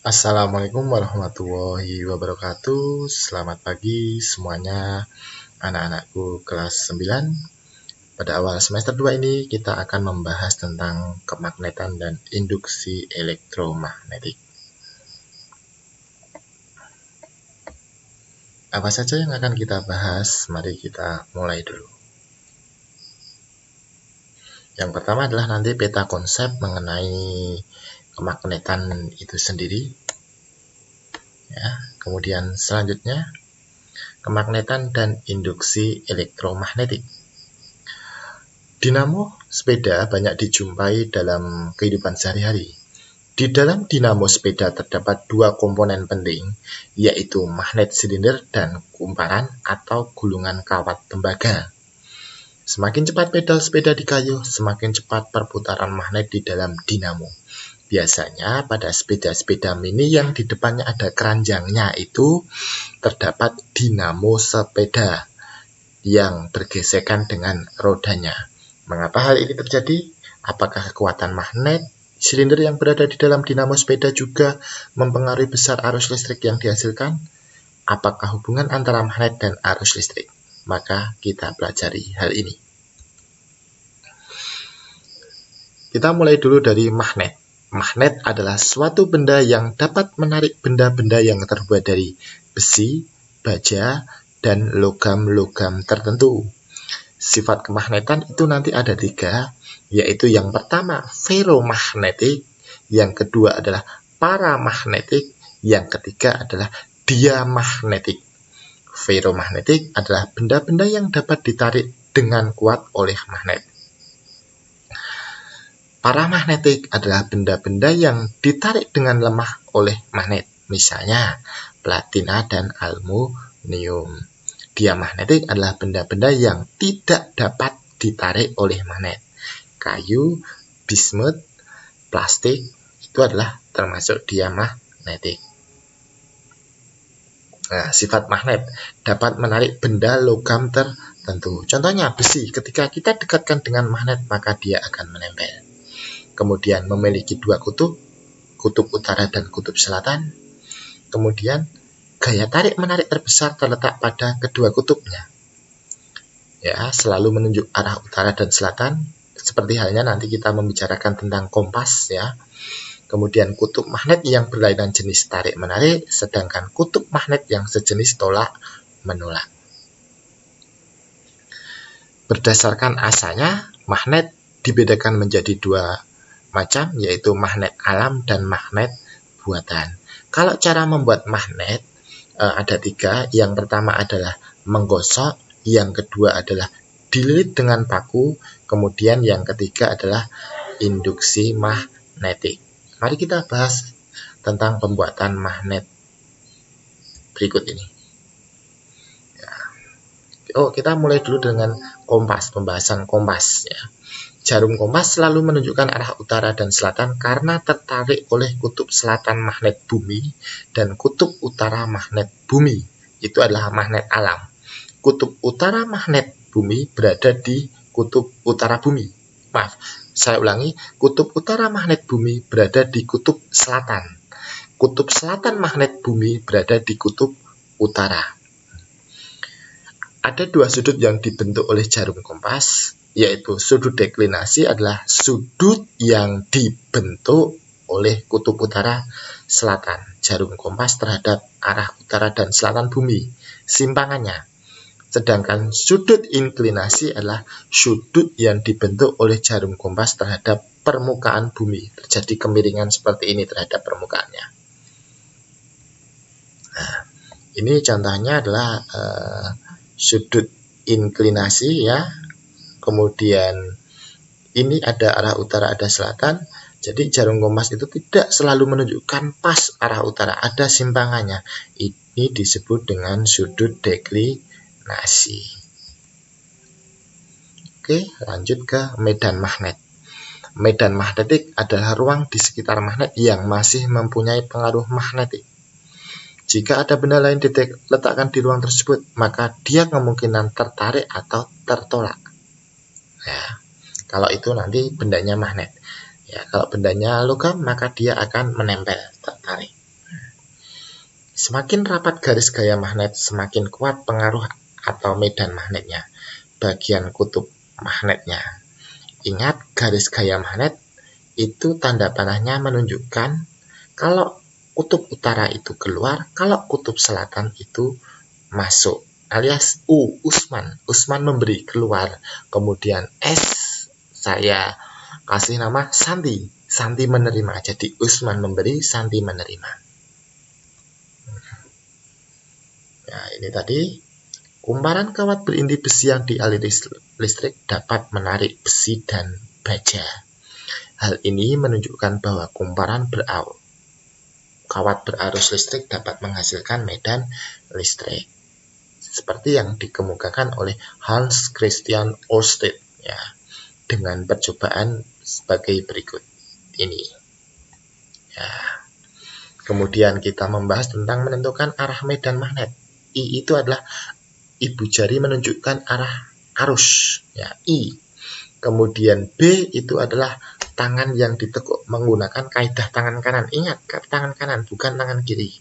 Assalamualaikum warahmatullahi wabarakatuh. Selamat pagi semuanya anak-anakku kelas 9. Pada awal semester 2 ini kita akan membahas tentang kemagnetan dan induksi elektromagnetik. Apa saja yang akan kita bahas? Mari kita mulai dulu. Yang pertama adalah nanti peta konsep mengenai kemagnetan itu sendiri. Ya, kemudian selanjutnya kemagnetan dan induksi elektromagnetik. Dinamo sepeda banyak dijumpai dalam kehidupan sehari-hari. Di dalam dinamo sepeda terdapat dua komponen penting, yaitu magnet silinder dan kumparan atau gulungan kawat tembaga. Semakin cepat pedal sepeda dikayuh, semakin cepat perputaran magnet di dalam dinamo. Biasanya pada sepeda-sepeda mini yang di depannya ada keranjangnya itu terdapat dinamo sepeda yang bergesekan dengan rodanya. Mengapa hal ini terjadi? Apakah kekuatan magnet silinder yang berada di dalam dinamo sepeda juga mempengaruhi besar arus listrik yang dihasilkan? Apakah hubungan antara magnet dan arus listrik? Maka kita pelajari hal ini. Kita mulai dulu dari magnet. Magnet adalah suatu benda yang dapat menarik benda-benda yang terbuat dari besi, baja, dan logam-logam tertentu. Sifat kemagnetan itu nanti ada 3, yaitu yang pertama ferromagnetik, yang kedua adalah paramagnetik, yang ketiga adalah diamagnetik. Ferromagnetik adalah benda-benda yang dapat ditarik dengan kuat oleh magnet. Paramagnetik adalah benda-benda yang ditarik dengan lemah oleh magnet, misalnya platina dan aluminium. Diamagnetik adalah benda-benda yang tidak dapat ditarik oleh magnet. Kayu, bismut, plastik itu adalah termasuk diamagnetik. Nah, sifat magnet dapat menarik benda logam tertentu. Contohnya besi, ketika kita dekatkan dengan magnet maka dia akan menempel. Kemudian memiliki 2 kutub, kutub utara dan kutub selatan. Kemudian gaya tarik-menarik terbesar terletak pada kedua kutubnya. Ya, selalu menunjuk arah utara dan selatan, seperti halnya nanti kita membicarakan tentang kompas ya. Kemudian kutub magnet yang berlainan jenis tarik-menarik, sedangkan kutub magnet yang sejenis tolak-menolak. Berdasarkan asanya, magnet dibedakan menjadi 2 macam, yaitu magnet alam dan magnet buatan. Kalau cara membuat magnet ada 3. Yang pertama adalah menggosok, yang kedua adalah dililit dengan paku, kemudian yang ketiga adalah induksi magnetik. Mari kita bahas tentang pembuatan magnet berikut ini. Kita mulai dulu dengan kompas, pembahasan kompas ya. Jarum kompas selalu menunjukkan arah utara dan selatan karena tertarik oleh kutub selatan magnet bumi dan kutub utara magnet bumi. Itu adalah magnet alam. Kutub utara magnet bumi berada di kutub utara bumi. Maaf, saya ulangi. Kutub utara magnet bumi berada di kutub selatan. Kutub selatan magnet bumi berada di kutub utara. Ada 2 sudut yang dibentuk oleh jarum kompas, yaitu sudut deklinasi adalah sudut yang dibentuk oleh kutub utara selatan jarum kompas terhadap arah utara dan selatan bumi, simpangannya. Sedangkan sudut inklinasi adalah sudut yang dibentuk oleh jarum kompas terhadap permukaan bumi. Terjadi kemiringan seperti ini terhadap permukaannya. Nah, ini contohnya adalah sudut inklinasi ya. Kemudian ini ada arah utara, ada selatan. Jadi jarum kompas itu tidak selalu menunjukkan pas arah utara, ada simpangannya. Ini disebut dengan sudut deklinasi. Oke, lanjut ke medan magnet. Medan magnetik adalah ruang di sekitar magnet yang masih mempunyai pengaruh magnetik. Jika ada benda lain diletakkan di ruang tersebut, maka dia kemungkinan tertarik atau tertolak. Ya, kalau itu nanti bendanya magnet. Ya, kalau bendanya logam, maka dia akan menempel, tertarik. Semakin rapat garis gaya magnet, semakin kuat pengaruh atau medan magnetnya, bagian kutub magnetnya. Ingat, garis gaya magnet itu tanda panahnya menunjukkan kalau kutub utara itu keluar, kalau kutub selatan itu masuk. Alias Usman memberi keluar. Kemudian S saya kasih nama Santi. Santi menerima. Jadi Usman memberi, Santi menerima. Nah, ini tadi kumparan kawat berinti besi yang dialiri listrik dapat menarik besi dan baja. Hal ini menunjukkan bahwa kumparan kawat berarus listrik dapat menghasilkan medan listrik. Seperti yang dikemukakan oleh Hans Christian Ørsted ya, dengan percobaan sebagai berikut ini. Ya. Kemudian kita membahas tentang menentukan arah medan magnet. I itu adalah ibu jari menunjukkan arah arus, ya, I. Kemudian B itu adalah tangan yang ditekuk menggunakan kaidah tangan kanan. Ingat, tangan kanan, bukan tangan kiri.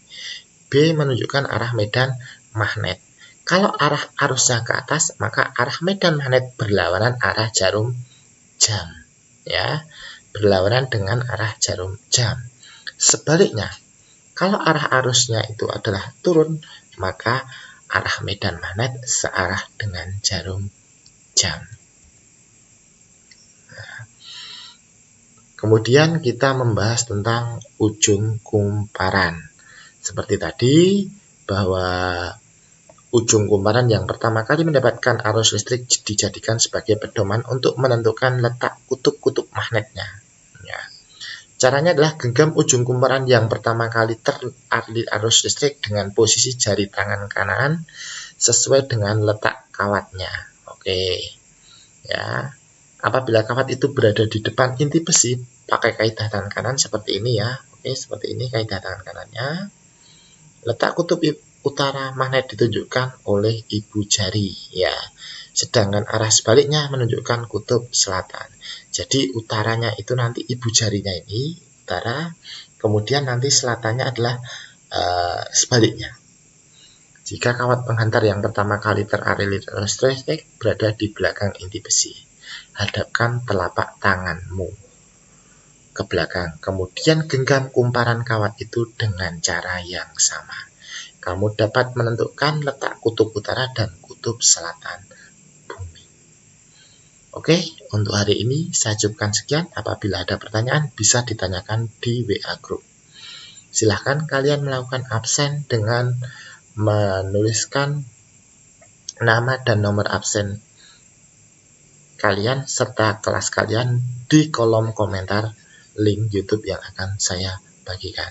B menunjukkan arah medan magnet. Kalau arah arusnya ke atas, maka arah medan magnet berlawanan arah jarum jam, ya, berlawanan dengan arah jarum jam. Sebaliknya, kalau arah arusnya itu adalah turun, maka arah medan magnet searah dengan jarum jam. Nah, kemudian kita membahas tentang ujung kumparan. Seperti tadi, bahwa ujung kumparan yang pertama kali mendapatkan arus listrik dijadikan sebagai pedoman untuk menentukan letak kutub-kutub magnetnya. Ya. Caranya adalah genggam ujung kumparan yang pertama kali teraliri arus listrik dengan posisi jari tangan kanan sesuai dengan letak kawatnya. Oke. Ya. Apabila kawat itu berada di depan inti besi, pakai kaidah tangan kanan seperti ini ya. Oke, seperti ini kaidah tangan kanannya. Letak kutub utara magnet ditunjukkan oleh ibu jari ya. Sedangkan arah sebaliknya menunjukkan kutub selatan. Jadi utaranya itu nanti ibu jarinya ini utara, kemudian nanti selatannya adalah sebaliknya. Jika kawat penghantar yang pertama kali teraliri arus listrik berada di belakang inti besi, hadapkan telapak tanganmu ke belakang. Kemudian genggam kumparan kawat itu dengan cara yang sama. Kamu dapat menentukan letak kutub utara dan kutub selatan bumi. Oke, untuk hari ini saya cukupkan sekian. Apabila ada pertanyaan, bisa ditanyakan di WA Group. Silahkan kalian melakukan absen dengan menuliskan nama dan nomor absen kalian serta kelas kalian di kolom komentar link YouTube yang akan saya bagikan.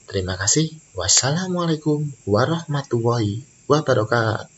Terima kasih. Wassalamualaikum warahmatullahi wabarakatuh.